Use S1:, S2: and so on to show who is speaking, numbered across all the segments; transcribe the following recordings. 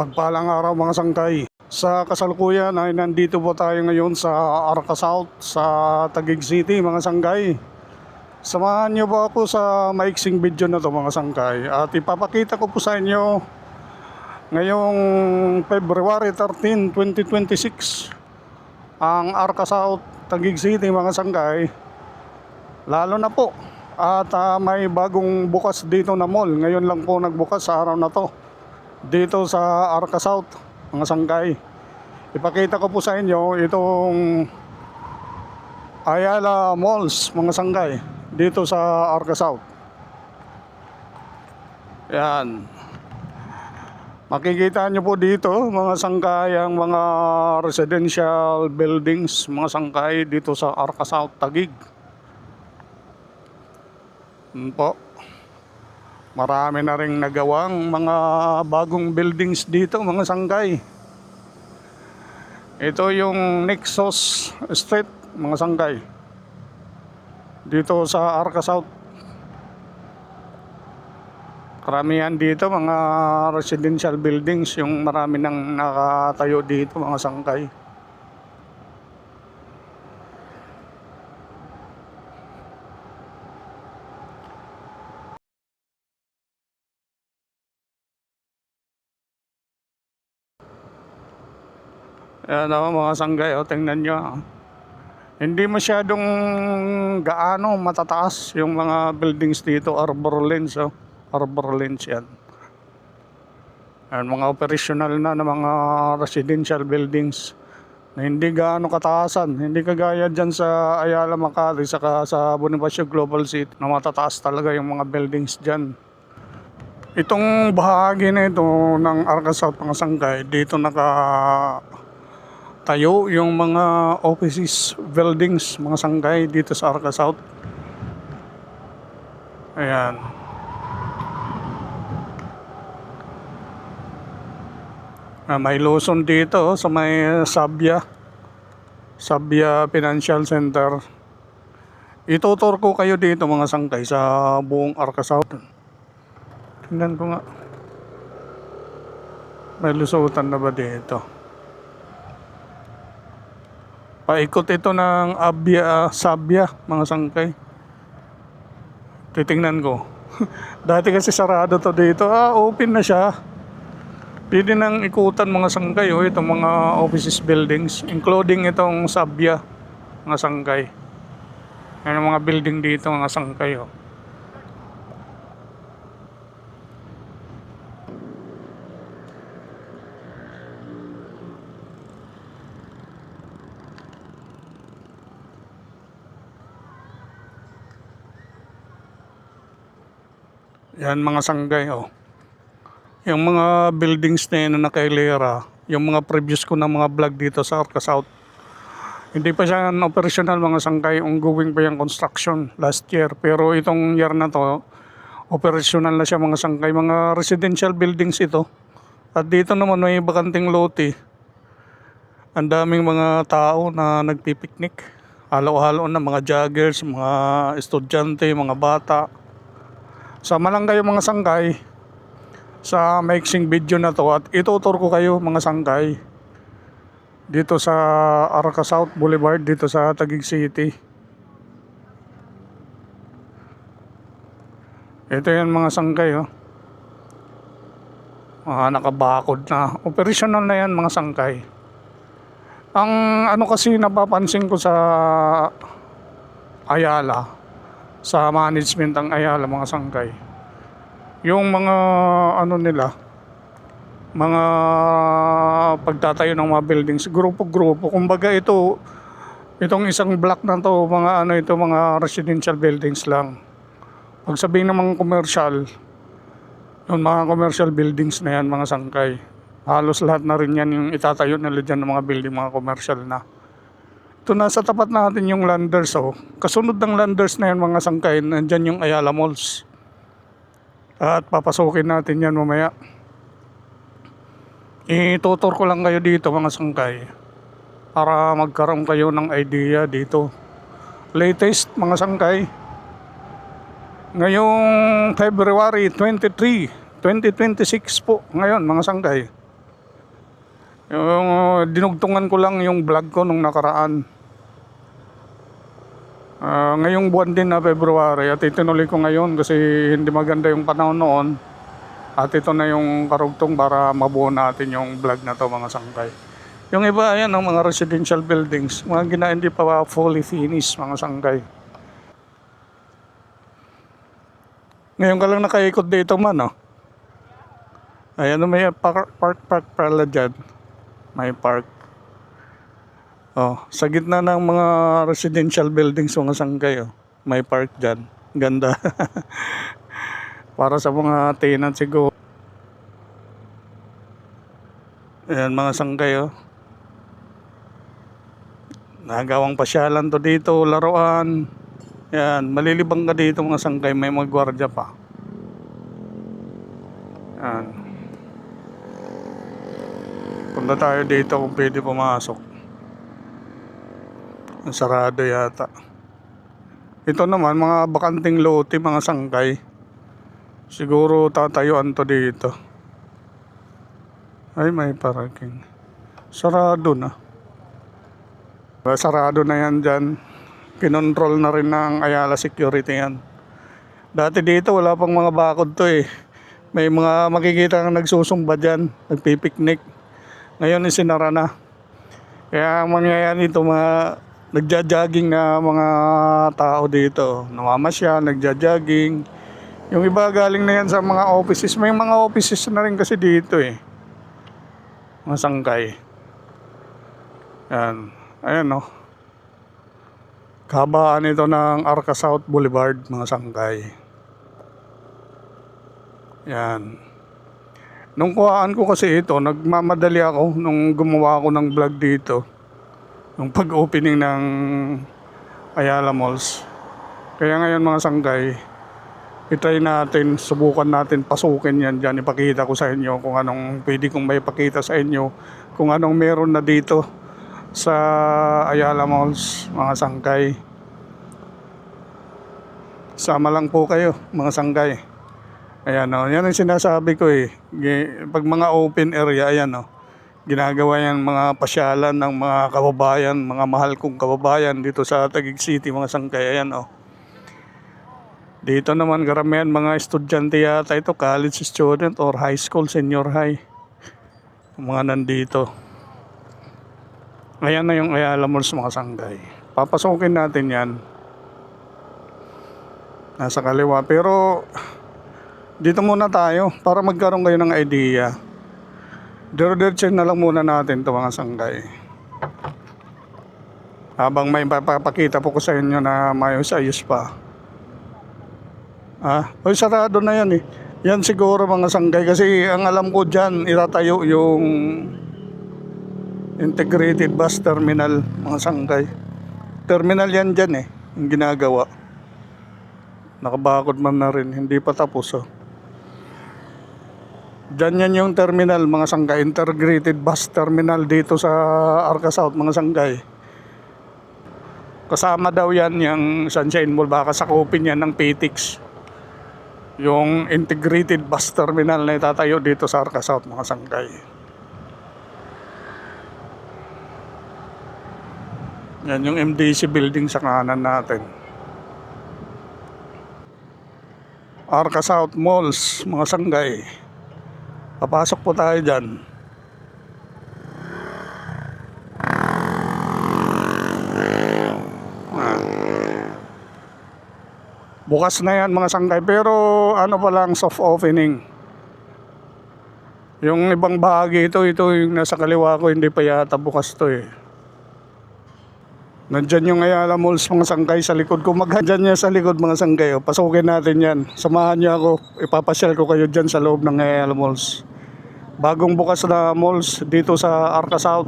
S1: Pagpalang araw mga sangkay. Sa kasalukuyan ay nandito po tayo ngayon sa Arca South sa Taguig City mga sangkay. Samahan niyo po ako sa maiksing video na to mga sangkay at ipapakita ko po sa inyo ngayong February 13, 2026 ang Arca South Taguig City mga sangkay. Lalo na po at may bagong bukas dito na mall. Ngayon lang po nagbukas sa araw na to dito sa Arca South mga sangkay. Ipakita ko po sa inyo itong Ayala Malls mga sangkay dito sa Arca South. Yan, makikita nyo po dito mga sangkay ang mga residential buildings mga sangkay dito sa Arca South Taguig. Po, marami na ring nagawang mga bagong buildings dito mga sangkay. Ito yung Nexus Street mga sangkay dito sa Arca South. Karamihan dito mga residential buildings, yung marami nang nakatayo dito mga sangkay. Ayan o mga sanggay, tingnan nyo. Hindi masyadong gaano matataas yung mga buildings dito. Arbor Lanes, Arbor Lanes yan. Ayan, mga operational na mga residential buildings na hindi gaano kataasan. Hindi kagaya dyan sa Ayala Makati saka sa Bonifacio Global City na matataas talaga yung mga buildings dyan. Itong bahagi na ito ng Arca South mga sanggay, dito tayo yung mga offices buildings mga sangkay dito sa Arca South. Ayan. May Luzon dito sa may Sabia Financial Center. Itutur ko kayo dito mga sangkay sa buong Arca South. Tingnan ko nga, may lusutan na ba dito? Paikot ito ng Sabia mga sangkay. Titingnan ko. Dati kasi sarado to dito. Open na siya. Pwede nang ikutan mga sangkay. Itong mga offices buildings, including itong Sabia mga sangkay. Yan ang mga building dito mga sangkay. Yan mga sanggay. Yung mga buildings na yun na nakailera, yung mga previous ko na mga vlog dito sa Arca South, hindi pa siya operational mga sanggay. Ongoing pa yung construction last year, pero itong year na to operational na siya mga sanggay. Mga residential buildings ito. At dito naman may bakanting lote. Ang daming mga tao na nagpipiknik. Halo-halo na mga joggers, mga estudyante, mga bata. Sama lang kayo mga sangkay sa maiksing video na to at itutur ko kayo mga sangkay dito sa Arca South Boulevard dito sa Taguig City. Ito yan mga sangkay. Nakabakod na. Operational na yan mga sangkay. Ang ano kasi napapansin ko sa Ayala, sa management ng Ayala mga sangkay, yung mga ano nila, mga pagtatayo ng mga buildings, grupo-grupo. Kumbaga itong isang block na to, mga ano ito, mga residential buildings lang. Pag sabihin ng mga commercial, yung mga commercial buildings na yan mga sangkay, halos lahat na rin yan yung itatayo nila dyan ng mga building, mga commercial na. Ito nasa tapat natin yung Landers. Kasunod ng Landers na yan mga sangkay, nandyan yung Ayala Malls. At papasukin natin yan mamaya. Itutur ko lang kayo dito mga sangkay para magkaroon kayo ng idea dito. Latest mga sangkay, ngayong February 23, 2026 po ngayon mga sangkay. Yung dinugtungan ko lang yung vlog ko nung nakaraan. Ngayong buwan din na February at itinuloy ko ngayon kasi hindi maganda yung panahon noon. At ito na yung karugtong para mabuo natin yung vlog na to mga sangkay. Yung iba ayan ang mga residential buildings, mga hindi pa fully finished mga sangkay. Ngayon ka lang nakaikot dito man oh. Ayan may park pala dyan. May park. Oh, sa gitna ng mga residential buildings mga sangkay oh. May park dyan. Ganda. Para sa mga tenant siguro. Ayan mga sangkay oh. Nagawang pasyalan to dito, laruan. Yan, malilibang ka dito mga sangkay, may mga gwardiya pa. Yan. Punta tayo dito kung pwede pumasok. Sarado yata. Ito naman, mga bakanting lote, mga sangkay. Siguro tatayuan to dito. Ay, may parking. Sarado na. Sarado na yan dyan. Kinontrol na rin ng Ayala Security yan. Dati dito wala pang mga bakod to eh. May mga makikita kang nagsusumba dyan, nagpipiknik. Ngayon isinara na. Kaya ang mangyayari dito mga nagja-jogging na mga tao dito. Namamasyal, nagja-jogging. Yung iba galing na yan sa mga offices. May mga offices na rin kasi dito eh. Mga sangkay. Yan. Ayan oh. Kahabaan ito ng Arca South Boulevard, mga sangkay. Yan. Nung kuhaan ko kasi ito, nagmamadali ako nung gumawa ako ng vlog dito. Yung pag-opening ng Ayala Malls. Kaya ngayon mga sangkay, itry natin, subukan natin pasukin yan dyan. Ipakita ko sa inyo kung anong pwede kong may pakita sa inyo. Kung anong meron na dito sa Ayala Malls, mga sangkay. Sama lang po kayo, mga sangkay. Ayan o, yan ang sinasabi ko eh. Pag mga open area, ayan o. Ginagawa yan mga pasyalan ng mga kababayan, mga mahal kong kababayan dito sa Taguig City, mga sangkay. Ayan o. Dito naman karamihan mga estudyante yata ito, college student or high school, senior high. Mga nandito. Ayan na yung Ayala Malls, mga sangkay. Papasukin natin yan. Nasa kaliwa. Pero dito muna tayo para magkaroon kayo ng idea. Diretso na lang muna natin ito mga sangkay. Habang may papakita po ko sa inyo na mayos-ayos pa. Oy, sarado na yan eh. Yan siguro mga sangkay kasi ang alam ko dyan itatayo yung integrated bus terminal, mga sangkay. Terminal yan dyan eh, yung ginagawa. Nakabakod man na rin, hindi pa tapos oh. Dyan yan yung terminal, mga sangkay. Integrated bus terminal dito sa Arca South, mga sangkay. Kasama daw yan yung Sunshine Mall, baka sakupin yan ng PTX. Yung integrated bus terminal na itatayo dito sa Arca South, mga sangkay. Yan yung MDC building sa kanan natin. Arca South Malls, mga sangkay. Papasok po tayo dyan. Bukas na yan mga sangkay, pero ano pa lang, soft opening. Yung ibang bahagi ito yung nasa kaliwa ko, hindi pa yata bukas to eh. Nandyan yung Ayala Malls, mga sangkay, sa likod ko. Maghandyan niya sa likod, mga sangkay. Pasukin natin yan. Samahan niyo ako. Ipapasyal ko kayo dyan sa loob ng Ayala Malls. Bagong bukas na malls dito sa Arca South.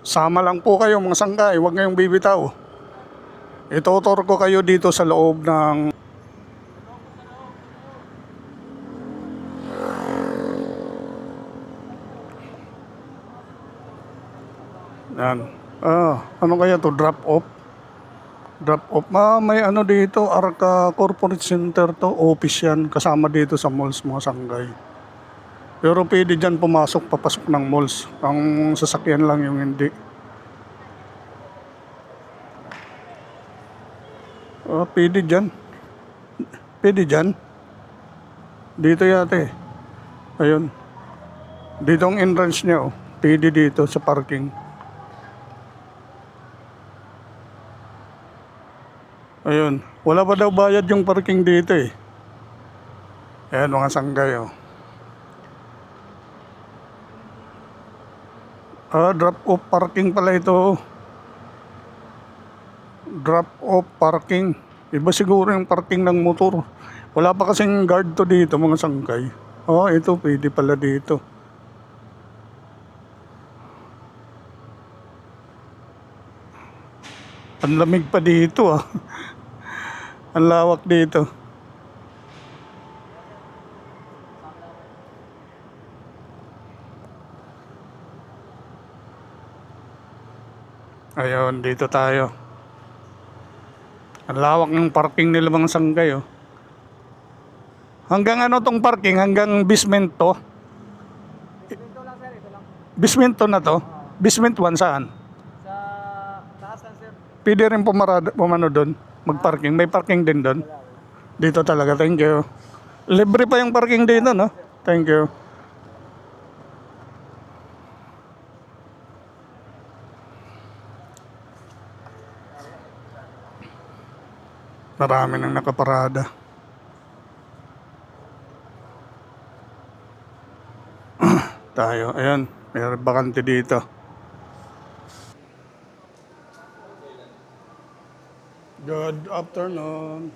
S1: Sama lang po kayo mga sangkay. Huwag ngayong bibitaw. Itutur ko kayo dito sa loob ng yan. Ano kaya to? Drop off? Drop off. May ano dito, Arca Corporate Center to. Office yan. Kasama dito sa malls, mga sangkay. Pero pwede dyan pumasok, papasok ng malls. Ang sasakyan lang yung hindi. Pwede dyan. Pwede dyan. Dito yata eh. Ayun. Dito ang entrance niya oh. Pwede dito sa parking. Ayun. Wala pa daw bayad yung parking dito eh. Ayan mga sanggay oh. Drop off parking pala ito. Drop off parking. Iba siguro yung parking ng motor. Wala pa kasing guard to dito mga sangkay. Ito pwede pala dito. Ang lamig pa dito ah. Ang lawak dito. Ayun, dito tayo. Ang lawak ng parking nila mga sanggay oh. Hanggang ano tong parking? Hanggang basement to?
S2: Ito lang sir, ito lang.
S1: Basement to na to? Basement 1 saan?
S2: Sa taas lang sir.
S1: Pwede rin pumano doon, magparking. May parking din doon. Dito talaga, thank you. Libre pa yung parking dito, no? Thank you. Marami nang nakaparada. Tayo, ayan, may bakante dito. Good afternoon.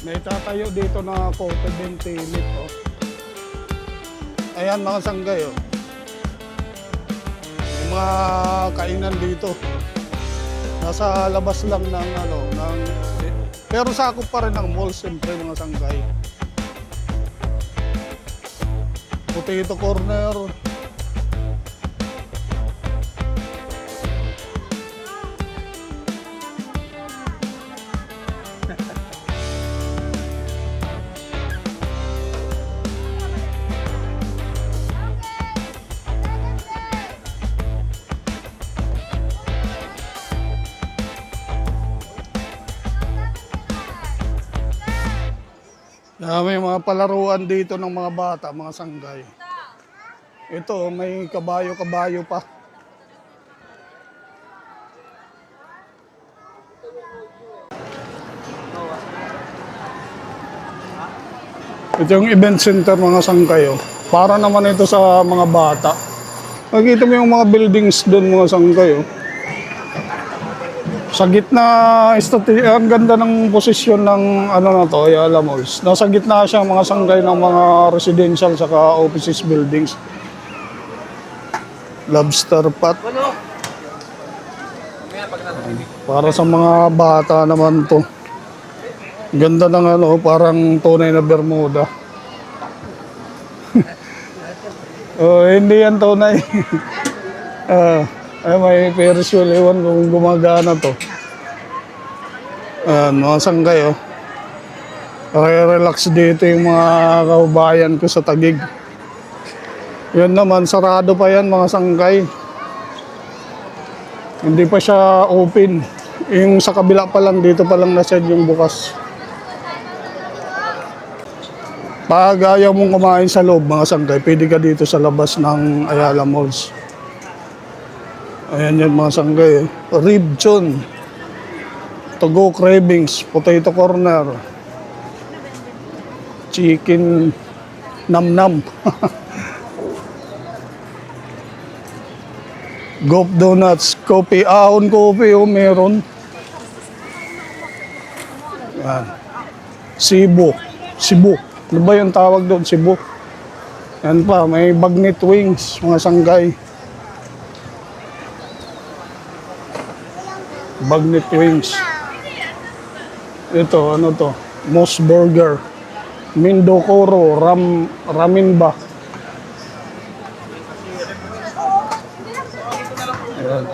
S1: May tatayo dito na coated ventilit oh. Ayan mga sanggay oh. May mga kainan dito. Nasa labas lang ng pero sakop pa rin ng mall siyempre mga sanggay. Potato corner. May mga palaruan dito ng mga bata, mga sanggay. Ito, may kabayo-kabayo pa. Ito yung event center mga sanggay. Oh. Para naman ito sa mga bata. Nakikita mo yung mga buildings doon mga sanggay. Oh. Sa gitna, ang ganda ng posisyon ng na to, Ayala Malls. Nasa gitna siya mga sanggay ng mga residential saka offices buildings. Lobster pot. Para sa mga bata naman to. Ganda ng parang tunay na Bermuda. Hindi yan tunay. May Ferris wheel, ewan kung gumagana to. Mga sanggay oh. Relax dito yung mga kababayan ko sa Taguig. Yan naman, sarado pa yan mga sangkay. Hindi pa siya open. Yung sa kabila pa lang, dito pa lang na-set yung bukas. Pag ayaw mong kumain sa loob mga sangkay, pwede ka dito sa labas ng Ayala Malls. Ayan yan mga sangkay. Ribchon, To Go Cravings, Potato Corner, Chicken Nam-Nam. Gop Donuts, Coffee, Ahon Coffee, oh, meron. Yan. Cebu. Ano ba yung tawag doon? Cebu. Yan pa, may Bagnet Wings, mga sanggay. Bagnet Wings. Ito, ano to? Moss Burger. Mindokoro, Ramen ba? Ayan.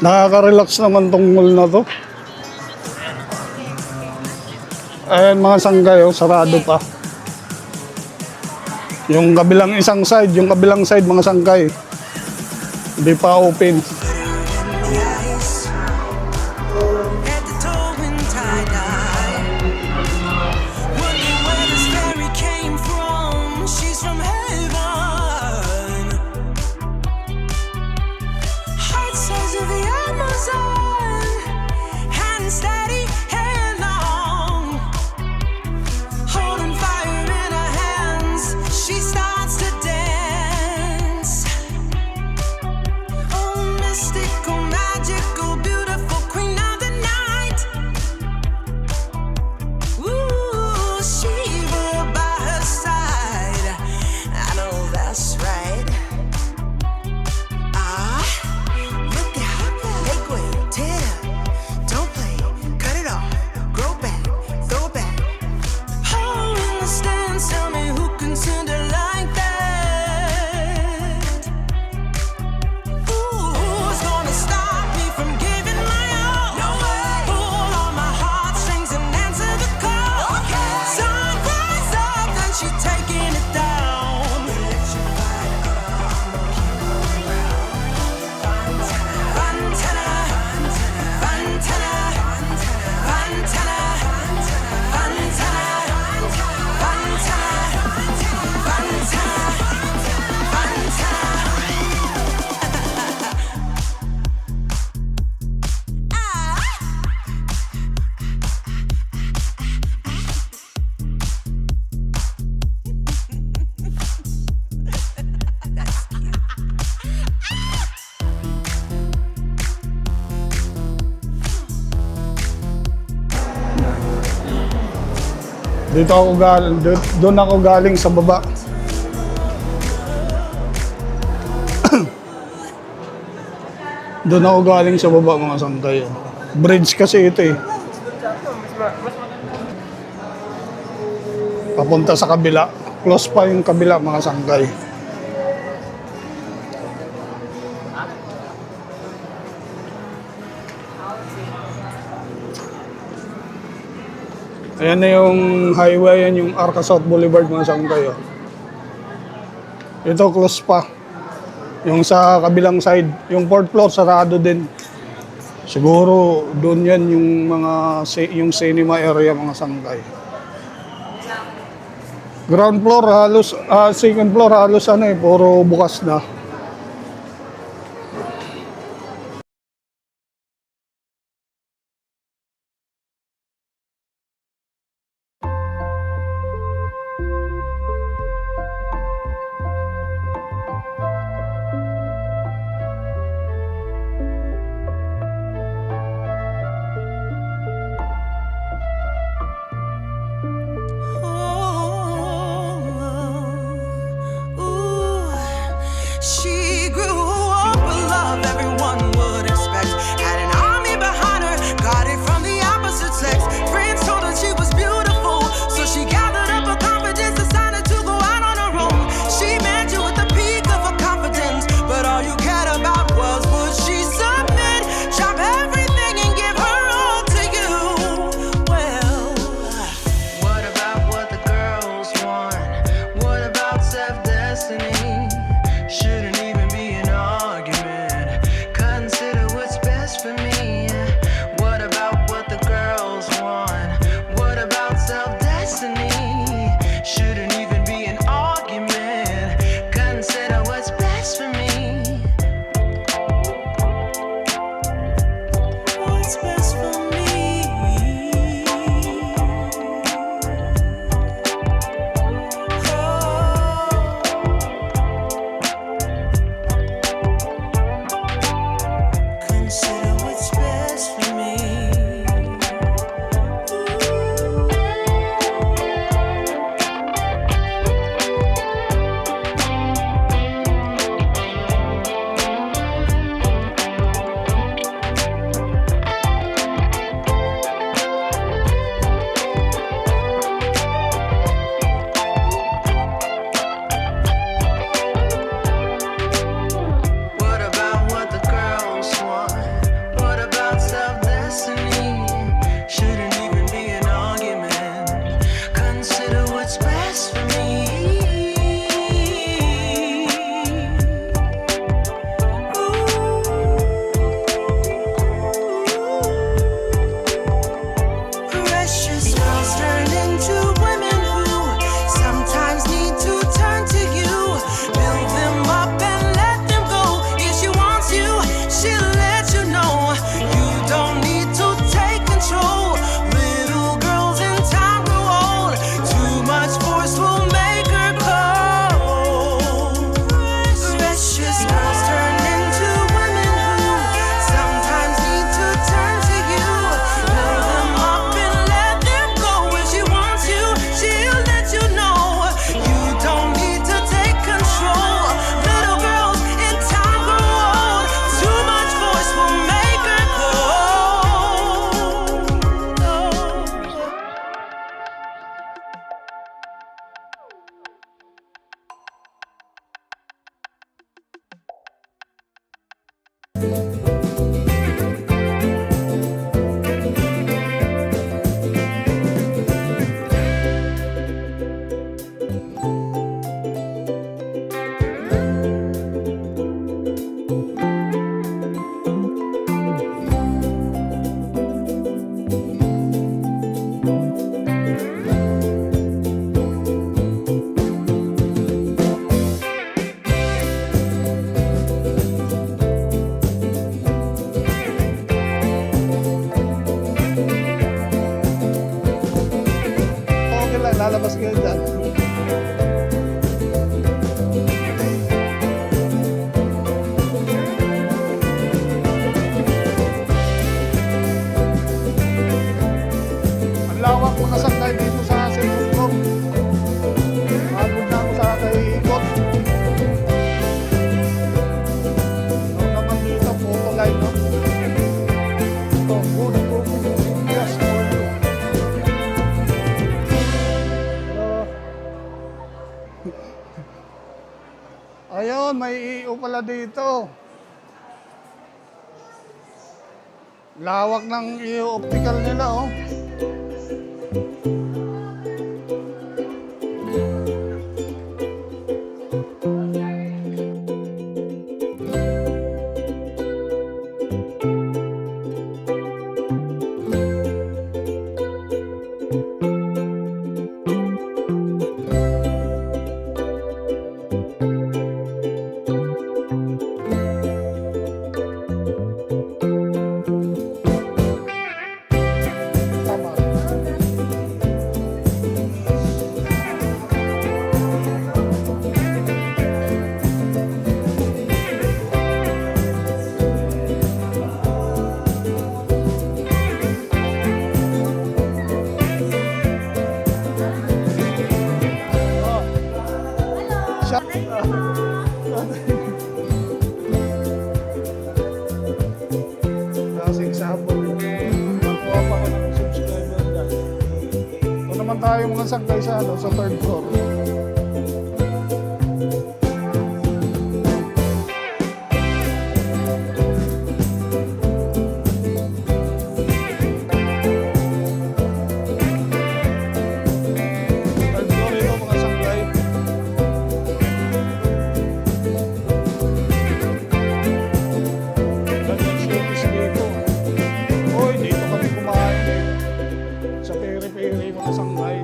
S1: Nakaka-relax naman tong mall na to. Ayan mga sanggay, oh, sarado pa. Yung kabilang side mga sanggay. Hindi pa open. Doon ako galing sa baba. Doon ako galing sa baba mga sanggay. Bridge kasi ito eh. Papunta sa kabila. Close pa yung kabila mga sanggay. Ayan na yung highway, yan yung Arca South Boulevard mga sanggay. Oh. Ito close pa. Yung sa kabilang side, yung 4th floor sarado din. Siguro doon yan yung cinema area mga sanggay. Ground floor halos, second floor halos puro bukas na.
S3: She grew up with love everyone would expect. Had an army behind her, got it from the opposite sex. Friends told her she was beautiful, so
S1: lalabas kayo dyan. Ang lawak mga sangkay dito sa second floor. Magod na ako sa kaiikot. Ano naman dito, photo line, no? Ito, good cooking just for you. Ayun, may iyo pala dito. Lawak ng iyo optical nila, oh. Tama. Oh. Siya- Klaseng sabon. Nakuha pa ako ng subscriber dyan. Ito naman tayo mga sangkay sa, ano, sa third floor. Third floor ito mga sangkay. Ganyan service dito. Hoy, dito kami kumain eh. Sa peri-peri mga sangkay.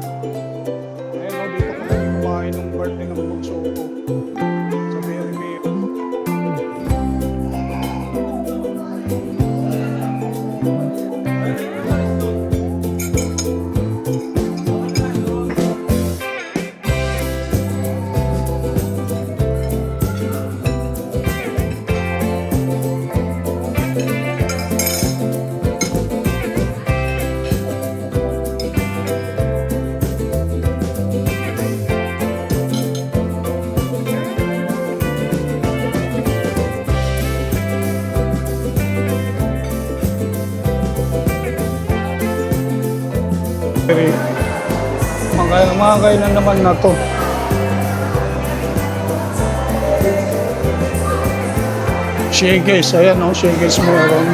S1: Ayun o, dito kami kumain ng birthday ng bunso ko. Sa peri-peri. Mga kainan naman na to. Shakers, ayan o, shakers meron.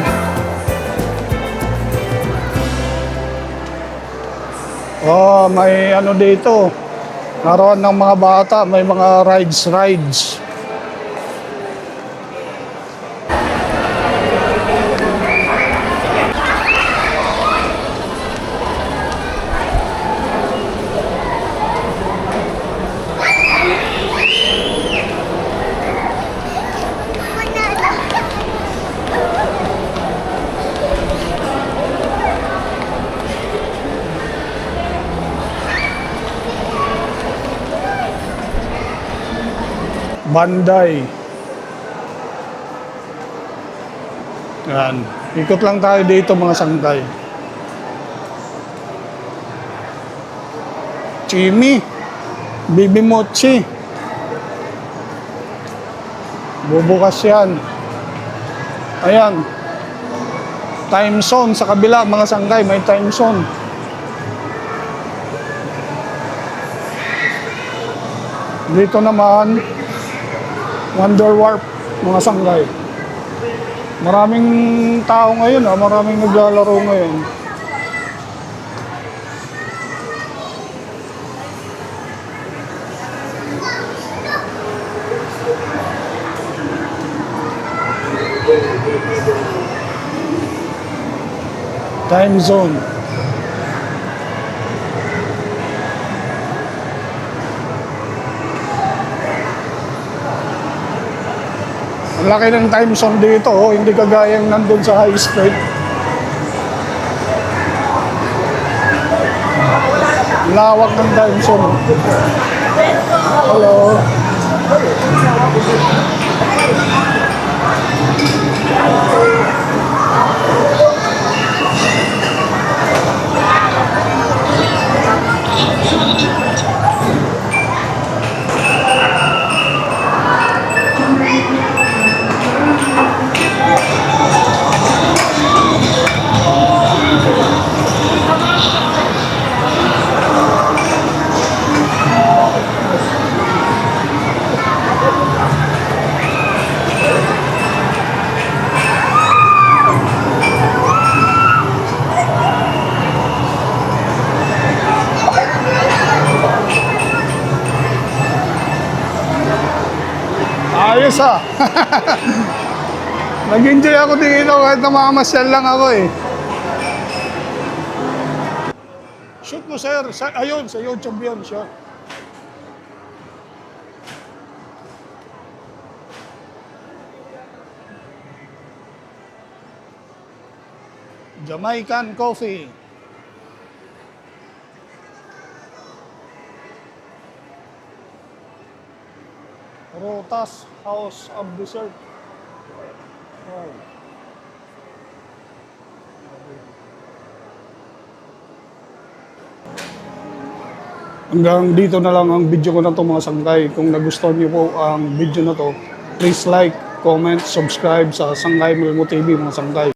S1: Oh, may ano dito. Naroon ng mga bata, may mga rides. Banday. Yan. Ikot lang tayo dito mga sangkay. Chimi. Bibi Mochi. Bubukas yan. Ayan. Time zone sa kabila mga sangkay. May time zone. Dito naman Wonder Warp mga sangkay. Maraming tao ngayon, maraming naglalaro ngayon. Time zone. Ang laki ng time zone dito, oh. Hindi kagayang nandun sa high street. Lawak ng Dyson. Hello. Ayos ah. Nag-enjoy ako dito kahit namamasyal lang ako eh. Shoot mo sir. Ayun, sa YouTube yun siya. Jamaican coffee. Rotas House of Dessert. Wow. Hanggang dito na lang ang video ko na to mga sanggay. Kung nagustuhan niyo po ang video na to, please like, comment, subscribe sa Sanggay Melmo TV mga sanggay.